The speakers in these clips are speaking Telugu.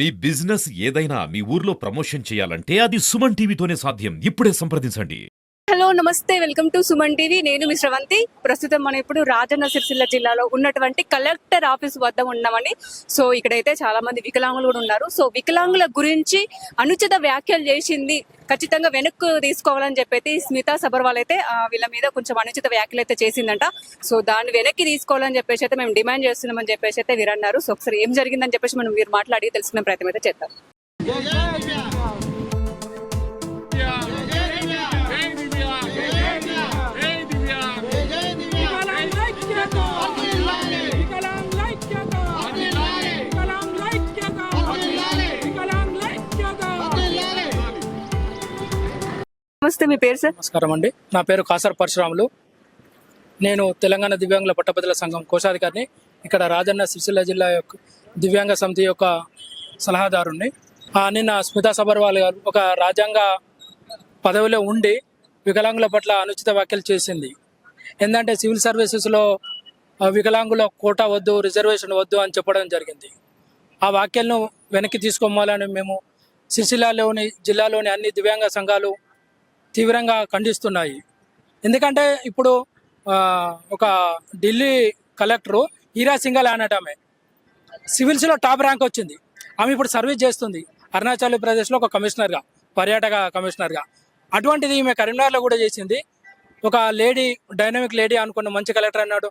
మీ బిజినెస్ ఏదైనా మీ ఊర్లో ప్రమోషన్ చేయాలంటే అది సుమన్ టీవీతోనే సాధ్యం. ఇప్పుడే సంప్రదించండి. హలో నమస్తే, వెల్కమ్ టు సుమన్ టీవీ. నేను మీ శ్రవంతి. ప్రస్తుతం మనం ఇప్పుడు రాజన్న సిరిసిల్ల జిల్లాలో ఉన్నటువంటి కలెక్టర్ ఆఫీస్ వద్ద ఉన్నామండి. సో ఇక్కడైతే చాలా మంది వికలాంగులు కూడా ఉన్నారు. సో వికలాంగుల గురించి అనుచిత వ్యాఖ్యలు చేసింది ఖచ్చితంగా వెనక్కు తీసుకోవాలని చెప్పి స్మితా సబర్వాల్ అయితే వీళ్ళ మీద కొంచెం అనుచిత వ్యాఖ్యలు అయితే చేసిందంట. సో దాన్ని వెనక్కి తీసుకోవాలని చెప్పేసి అయితే మేము డిమాండ్ చేస్తున్నామని చెప్పేసి అయితే వీరు అన్నారు. సో ఒకసారి ఏం జరిగిందని చెప్పేసి మనం వీరు మాట్లాడి తెలుసుకునే ప్రయత్నం అయితే చేద్దాం. నమస్తే, మీ పేరు సార్? నమస్కారం అండి, నా పేరు కాసర్ పరశురాములు. నేను తెలంగాణ దివ్యాంగుల పట్టభద్రుల సంఘం కోశాధికారిని. ఇక్కడ రాజన్న సిరిసిల్ల జిల్లా యొక్క దివ్యాంగ సమితి యొక్క సలహాదారుణ్ణి. నిన్న స్మితా సబర్వాల్ గారు ఒక రాజ్యాంగ పదవిలో ఉండి వికలాంగుల పట్ల అనుచిత వ్యాఖ్యలు చేసింది. ఏంటంటే సివిల్ సర్వీసెస్లో వికలాంగుల కోటా వద్దు, రిజర్వేషన్ వద్దు అని చెప్పడం జరిగింది. ఆ వ్యాఖ్యలను వెనక్కి తీసుకోవాలని మేము జిల్లాలోని అన్ని దివ్యాంగ సంఘాలు తీవ్రంగా ఖండిస్తున్నాయి. ఎందుకంటే ఇప్పుడు ఒక ఢిల్లీ కలెక్టరు ఈరా సింఘాల్ అనటమే సివిల్స్లో టాప్ ర్యాంక్ వచ్చింది. ఆమె ఇప్పుడు సర్వీస్ చేస్తుంది అరుణాచల్ ప్రదేశ్లో ఒక కమిషనర్గా, పర్యాటక కమిషనర్గా. అటువంటిది ఈమె కరీంనగర్లో కూడా చేసింది. ఒక లేడీ, డైనమిక్ లేడీ అనుకున్న మంచి కలెక్టర్ అన్నాడు.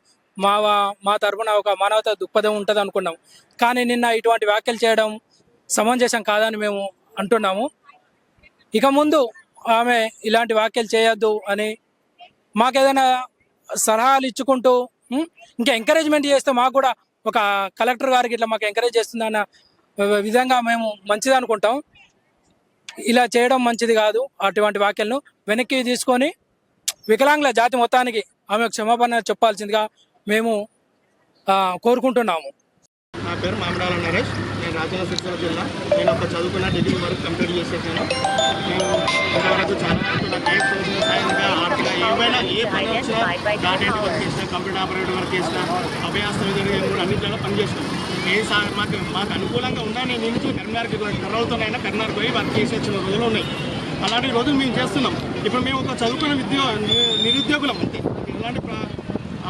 మా తరఫున ఒక మానవతా దృక్పథం ఉంటుంది అనుకున్నాం. కానీ నిన్న ఇటువంటి వ్యాఖ్యలు చేయడం సమంజసం కాదని మేము అంటున్నాము. ఇక ముందు ఆమె ఇలాంటి వ్యాఖ్యలు చేయొద్దు అని మాకేదైనా సలహాలు ఇచ్చుకుంటూ ఇంకా ఎంకరేజ్మెంట్ చేస్తే మాకు కూడా ఒక కలెక్టర్ గారికి ఇట్లా మాకు ఎంకరేజ్ చేస్తుందన్న విధంగా మేము మంచిది అనుకుంటాం. ఇలా చేయడం మంచిది కాదు. అటువంటి వ్యాఖ్యలను వెనక్కి తీసుకొని వికలాంగుల జాతి మొత్తానికి ఆమె క్షమాపణ చెప్పాల్సిందిగా మేము కోరుకుంటున్నాము. నా పేరు మామిడాల నరేష్. నేను రాజన్న సిరిసిల్ల జిల్లా. నేను ఒక చదువుకున్న డిగ్రీ వరకు కంప్లీట్ చేసేసాను. నేను ఇంతవరకు చాలా నాకు ఏ సోషల్ సహాయంగా ఆర్థిక ఏమైనా ఏ పని వచ్చినా డాటా ఎంట్రీ వర్క్ చేసినా, కంప్యూటర్ ఆపరేటర్ వర్క్ చేసినా, అభయాస్త విధంగా కూడా అన్నింటిలో పనిచేసినాను. మాకు అనుకూలంగా ఉన్నా నేను నుంచి కరీంనగర్కి కర్రలతోనైనా కరీంనగర్కి పోయి వర్క్ చేసి వచ్చిన రోజులు ఉన్నాయి. అలాంటి రోజులు మేము చేస్తున్నాం. ఇప్పుడు మేము ఒక చదువుకున్న నిరుద్యోగులం అంతే. ఇలాంటి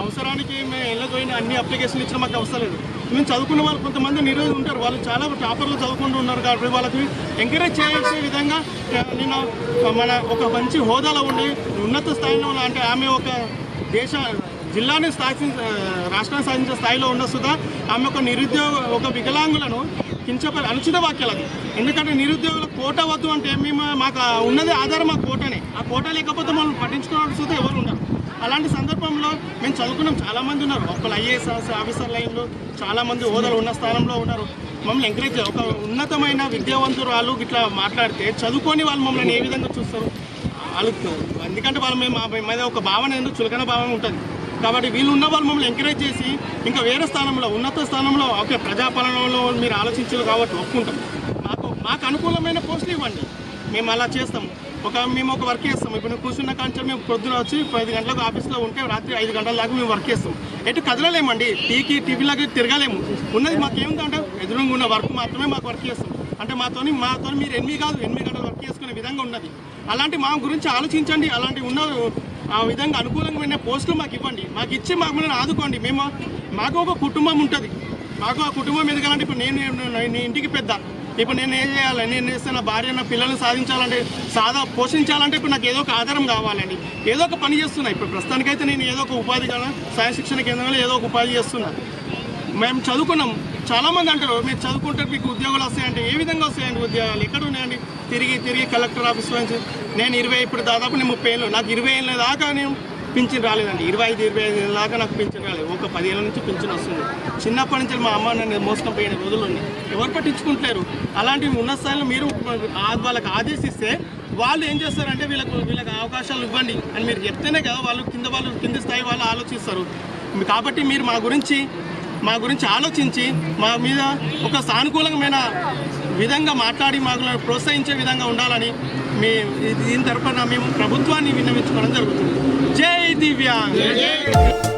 అవసరానికి మేము వెళ్ళకపోయిన అన్ని అప్లికేషన్లు ఇచ్చిన మాకు అవసరం లేదు. మేము చదువుకున్న వాళ్ళు కొంతమంది నిరుద్యోగులు ఉంటారు, వాళ్ళు చాలా టాపర్లు చదువుకుంటూ ఉన్నారు. కాబట్టి వాళ్ళకి ఎంకరేజ్ చేసే విధంగా నేను మన ఒక మంచి హోదాలో ఉండి ఉన్నత స్థాయిలో అంటే ఆమె ఒక జిల్లాని రాష్ట్రాన్ని సాధించే స్థాయిలో ఉన్న సుధా ఆమె ఒక వికలాంగులను కించపరి అనుచిత వాక్యాలు అది. ఎందుకంటే నిరుద్యోగుల కోట వద్దు అంటే మాకు ఉన్నది ఆధారం ఆ కోటనే. ఆ కోట లేకపోతే మనం పట్టించుకోవడం సుధా ఎవరు ఉండరు. అలాంటి సందర్భంలో మేము చదువుకున్నాం, చాలామంది ఉన్నారు. ఒకళ్ళు ఐఏఎస్ ఆఫీసర్ లైన్లో చాలామంది హోదాలు ఉన్న స్థానంలో ఉన్నారు. మమ్మల్ని ఎంకరేజ్ ఒక ఉన్నతమైన విద్యావంతురాలు ఇట్లా మాట్లాడితే చదువుకొని వాళ్ళు మమ్మల్ని ఏ విధంగా చూస్తారు వాళ్ళు. ఎందుకంటే వాళ్ళు మా మీద ఒక భావన ఎందుకు చులకన భావన ఉంటుంది. కాబట్టి వీళ్ళు ఉన్న వాళ్ళు మమ్మల్ని ఎంకరేజ్ చేసి ఇంకా వేరే స్థానంలో, ఉన్నత స్థానంలో, ఓకే ప్రజాపాలనలో మీరు ఆలోచించారు కాబట్టి ఒప్పుకుంటాం. మాకు అనుకూలమైన పోస్టులు ఇవ్వండి, మేము అలా చేస్తాము. మేము ఒక వర్క్ చేస్తాం. ఇప్పుడు కూర్చున్న కాంచెం మేము పొద్దున వచ్చి 10 గంటలకు ఆఫీస్లో ఉంటే రాత్రి 5 గంటల దాకా మేము వర్క్ చేస్తాం. ఎటు కదలలేమండి, టీవీలాగా తిరగలేము. ఉన్నది మాకేముందంటే ఎదురుగా ఉన్న వర్క్ మాత్రమే మాకు వర్క్ చేస్తాం. అంటే మాతో మీరు 8 గంటలు వర్క్ చేసుకునే విధంగా ఉన్నది. అలాంటి మా గురించి ఆలోచించండి. అలాంటి ఉన్న ఆ విధంగా అనుకూలంగా పోస్టులు మాకు ఇవ్వండి. మాకు ఇచ్చి మాకు ఆదుకోండి. మాకు ఒక కుటుంబం ఉంటుంది. మాకు ఆ కుటుంబం ఎదగాలంటే ఇప్పుడు నేను ఇంటికి పెద్ద. ఇప్పుడు నేను ఏం చేయాలి? నేను చేస్తే నా భార్య, నా పిల్లల్ని సాధించాలంటే, పోషించాలంటే ఇప్పుడు నాకు ఏదో ఒక ఆధారం కావాలండి. ఏదో ఒక పని చేస్తున్నా. ఇప్పుడు ప్రస్తుతానికైతే నేను ఏదో ఒక ఉపాధి కదా, స్వయం శిక్షణ కేంద్రంలో ఏదో ఒక ఉపాధి చేస్తున్నా. మేము చదువుకున్నాం. చాలామంది అంటారు మీరు చదువుకుంటే మీకు ఉద్యోగాలు వస్తాయంటే ఏ విధంగా వస్తాయండి ఉద్యోగాలు? ఎక్కడ ఉన్నాయండి? తిరిగి కలెక్టర్ ఆఫీస్లో నుంచి నేను ఇప్పుడు దాదాపు నేను 30 ఏళ్ళు, నాకు 20 ఏళ్ళ దాకా నేను పింఛన్ రాలేదండి. 25 ఏళ్ళ దాకా నాకు పింఛన్ రాలేదు. ఒక 10 ఏళ్ళ నుంచి పింఛన్ వస్తుంది. చిన్నప్పటి నుంచి మా అమ్మ నన్ను మోసుకొని పోయిన రోజులు ఉన్నాయి. ఎవరు పట్టించుకుంటలేరు. అలాంటివి ఉన్న స్థాయిలో మీరు వాళ్ళకి ఆదేశిస్తే వాళ్ళు ఏం చేస్తారంటే వీళ్ళకి అవకాశాలు ఇవ్వండి అని మీరు చెప్తేనే కదా కింది స్థాయి వాళ్ళు ఆలోచిస్తారు. కాబట్టి మీరు మా గురించి ఆలోచించి మా మీద ఒక సానుకూలమైన విధంగా మాట్లాడి మాకు ప్రోత్సహించే విధంగా ఉండాలని దీని తరఫున మేము ప్రభుత్వాన్ని విన్నవించుకోవడం జరుగుతుంది. జై దివ్యాంగ్.